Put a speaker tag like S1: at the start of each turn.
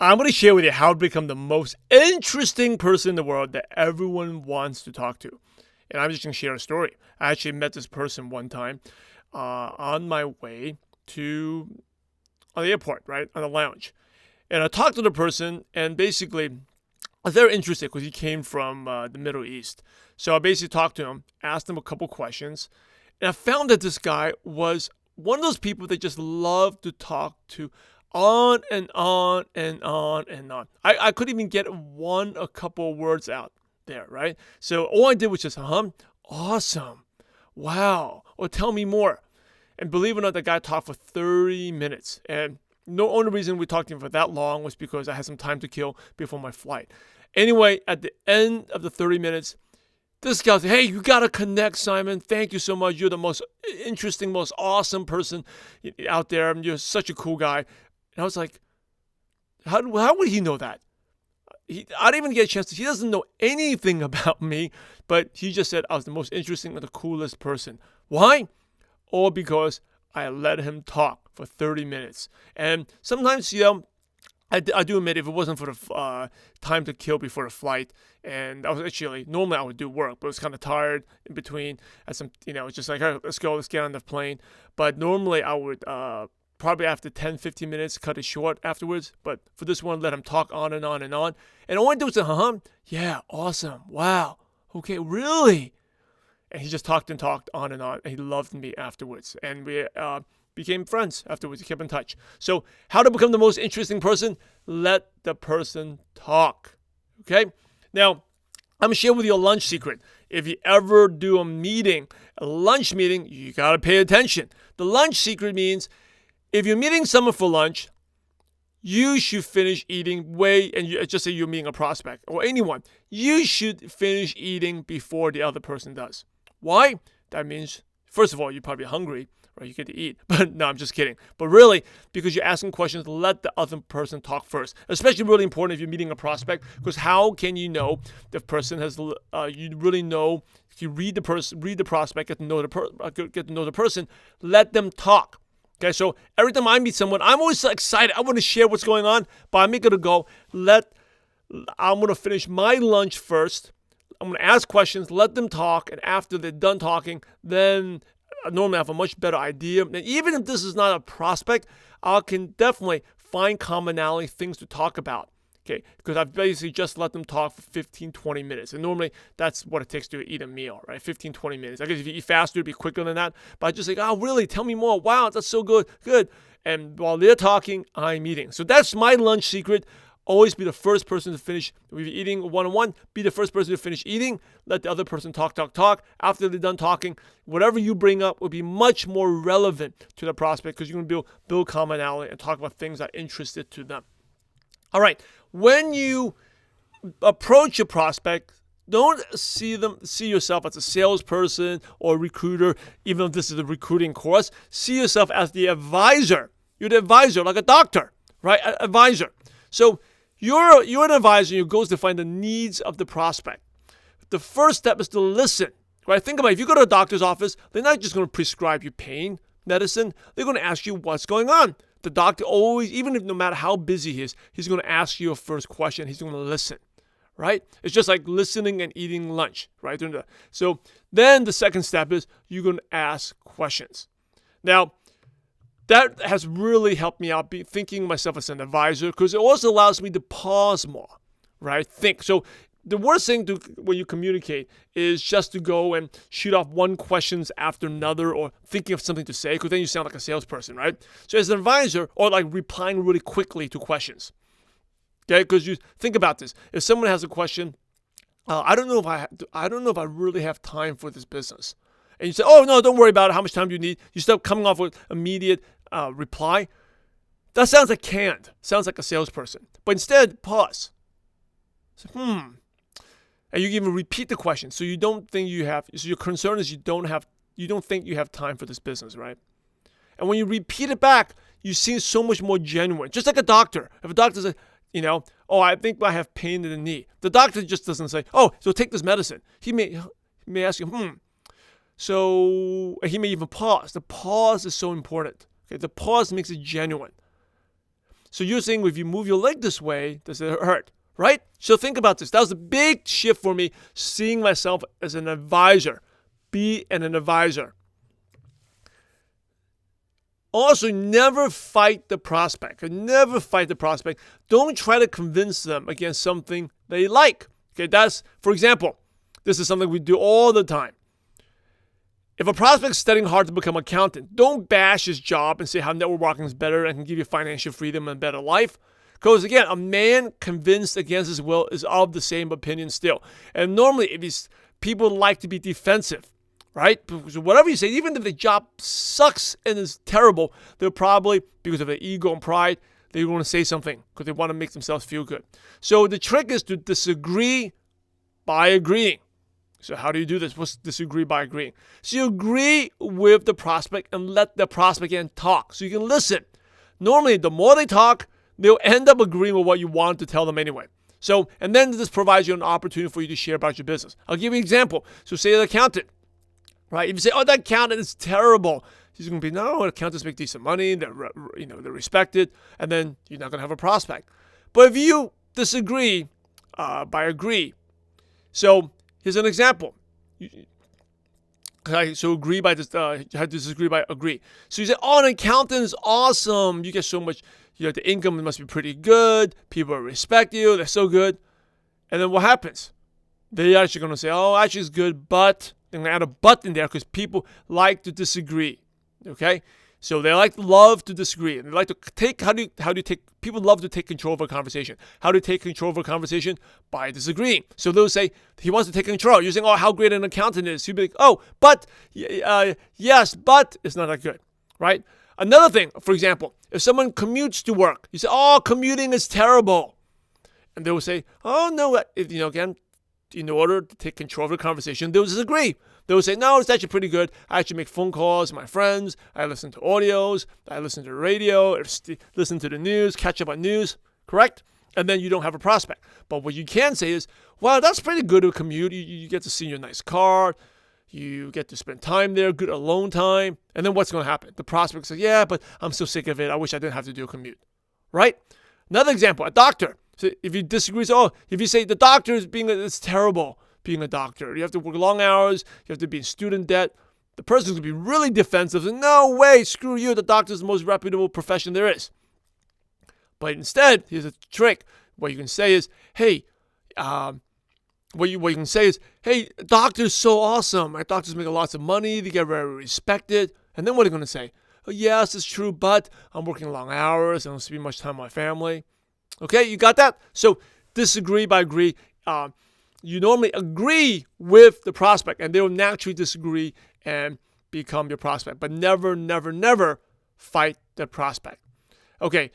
S1: I'm going to share with you how to become the most interesting person in the world that everyone wants to talk to. And I'm just going to share a story. I actually met this person one time on my way to on the airport, right, on the lounge. And I talked to the person, and basically, I was very interested because he came from the Middle East. So I basically talked to him, asked him a couple questions, and I found that this guy was one of those people that just love to talk to on and on and on and on. I couldn't even get a couple of words out there, right? So all I did was just, awesome, wow, or tell me more. And believe it or not, the guy talked for 30 minutes. And the only reason we talked to him for that long was because I had some time to kill before my flight. Anyway, at the end of the 30 minutes, this guy said, "Hey, you got to connect, Simon. Thank you so much. You're the most interesting, most awesome person out there. You're such a cool guy." And I was like, how would he know that? I didn't even get a chance to. He doesn't know anything about me, but he just said I was the most interesting and the coolest person. Why? All because I let him talk for 30 minutes. And sometimes, I do admit if it wasn't for the time to kill before the flight, and I was actually, normally I would do work, but I was kind of tired in between. At some, it's just like, hey, let's go, let's get on the plane. But normally I would probably after 10, 15 minutes, cut it short afterwards. But for this one, let him talk on and on and on. And all I do was say, yeah, awesome, wow, okay, really? And he just talked and talked on and on. And he loved me afterwards. And we became friends afterwards. We kept in touch. So how to become the most interesting person? Let the person talk. Okay? Now, I'm going to share with you a lunch secret. If you ever do a lunch meeting, you got to pay attention. The lunch secret means if you're meeting someone for lunch, you should finish eating just say you're meeting a prospect or anyone. You should finish eating before the other person does. Why? That means, first of all, you're probably hungry, right? You get to eat. But no, I'm just kidding. But really, because you're asking questions, let the other person talk first. Especially really important if you're meeting a prospect, because how can you know the person has? You really know if you read the prospect, get to know the person. Let them talk. Okay, so every time I meet someone, I'm always so excited. I want to share what's going on, but I'm going to go. I'm going to finish my lunch first. I'm going to ask questions, let them talk, and after they're done talking, then normally I have a much better idea. And even if this is not a prospect, I can definitely find commonality, things to talk about. Okay, because I've basically just let them talk for 15, 20 minutes. And normally that's what it takes to eat a meal, right? 15, 20 minutes. I guess if you eat faster, it'd be quicker than that. But I just like, oh, really? Tell me more. Wow, that's so good. Good. And while they're talking, I'm eating. So that's my lunch secret. Always be the first person to finish. If you're eating one-on-one, be the first person to finish eating. Let the other person talk. After they're done talking, whatever you bring up will be much more relevant to the prospect because you're going to build commonality and talk about things that are interested to them. All right. When you approach a prospect, don't see yourself as a salesperson or recruiter, even if this is a recruiting course. See yourself as the advisor. You're the advisor, like a doctor, right? Advisor. So you're an advisor who goes to find the needs of the prospect. The first step is to listen, right? Think about it. If you go to a doctor's office, they're not just going to prescribe you pain medicine. They're going to ask you what's going on. The doctor always, even if no matter how busy he is, he's going to ask you a first question. He's going to listen, right? It's just like listening and eating lunch, right? So then the second step is you're going to ask questions. Now, that has really helped me out thinking myself as an advisor because it also allows me to pause more, right? Think. So the worst thing when you communicate is just to go and shoot off one questions after another or thinking of something to say because then you sound like a salesperson, right? So as an advisor, or like replying really quickly to questions, okay? Because you think about this. If someone has a question, I don't know if I really have time for this business. And you say, oh, no, don't worry about it. How much time do you need? You start coming off with immediate reply. That sounds like canned. Sounds like a salesperson. But instead, pause. So, and you even repeat the question. So you don't think you have. So your concern is you don't think you have time for this business, right? And when you repeat it back, you seem so much more genuine. Just like a doctor. If a doctor says, oh, I think I have pain in the knee. The doctor just doesn't say, oh, so take this medicine. He may ask you, So he may even pause. The pause is so important. Okay? The pause makes it genuine. So you're saying if you move your leg this way, does it hurt? Right? So think about this. That was a big shift for me, seeing myself as an advisor. Be an advisor. Also, never fight the prospect. Never fight the prospect. Don't try to convince them against something they like. Okay, that's, for example, this is something we do all the time. If a prospect is studying hard to become an accountant, don't bash his job and say how network marketing is better and can give you financial freedom and a better life. Because again, a man convinced against his will is of the same opinion still. And normally, if people like to be defensive, right? Because whatever you say, even if the job sucks and is terrible, they'll probably, because of their ego and pride, they want to say something because they want to make themselves feel good. So the trick is to disagree by agreeing. So how do you do this? What's disagree by agreeing? So you agree with the prospect and let the prospect again talk so you can listen. Normally, the more they talk, they'll end up agreeing with what you want to tell them anyway. So, and then this provides you an opportunity for you to share about your business. I'll give you an example. So say an accountant, right? If you say, oh, that accountant is terrible, he's going to be, no, accountants make decent money, they're respected, and then you're not going to have a prospect. But if you disagree by agree, so here's an example. Okay, so agree by disagree by agree. So you say, oh, an accountant is awesome. You get so much, the income must be pretty good. People respect you. They're so good. And then what happens? They're actually going to say, oh, actually it's good, but they're going to add a but in there because people like to disagree. Okay? So they love to disagree. And they like to take, how do you take, people love to take control of a conversation. How do you take control of a conversation? By disagreeing. So they'll say, he wants to take control. You're saying, oh, how great an accountant is. He'll be like, oh, but, yes, but it's not that good, right? Another thing, for example, if someone commutes to work, you say, oh, commuting is terrible. And they will say, oh, no, again, in order to take control of the conversation, they'll disagree. They will say, no, it's actually pretty good. I actually make phone calls to my friends. I listen to audios. I listen to the radio, listen to the news, catch up on news, correct? And then you don't have a prospect. But what you can say is, wow, that's pretty good to commute. You get to see your nice car. You get to spend time there, good alone time. And then what's going to happen? The prospect says, yeah, but I'm so sick of it. I wish I didn't have to do a commute, right? Another example, a doctor. So if you disagree, if you say the doctor is it's terrible being a doctor. You have to work long hours. You have to be in student debt. The person's going to be really defensive. And no way, screw you. The doctor's the most reputable profession there is. But instead, here's a trick. What you can say is, hey, what you can say is, hey, doctor's so awesome. My doctors make lots of money. They get very respected. And then what are you going to say? Oh, yes, it's true, but I'm working long hours. I don't spend much time with my family. Okay, you got that? So disagree by agree. You normally agree with the prospect, and they will naturally disagree and become your prospect. But never, never, never fight the prospect. Okay,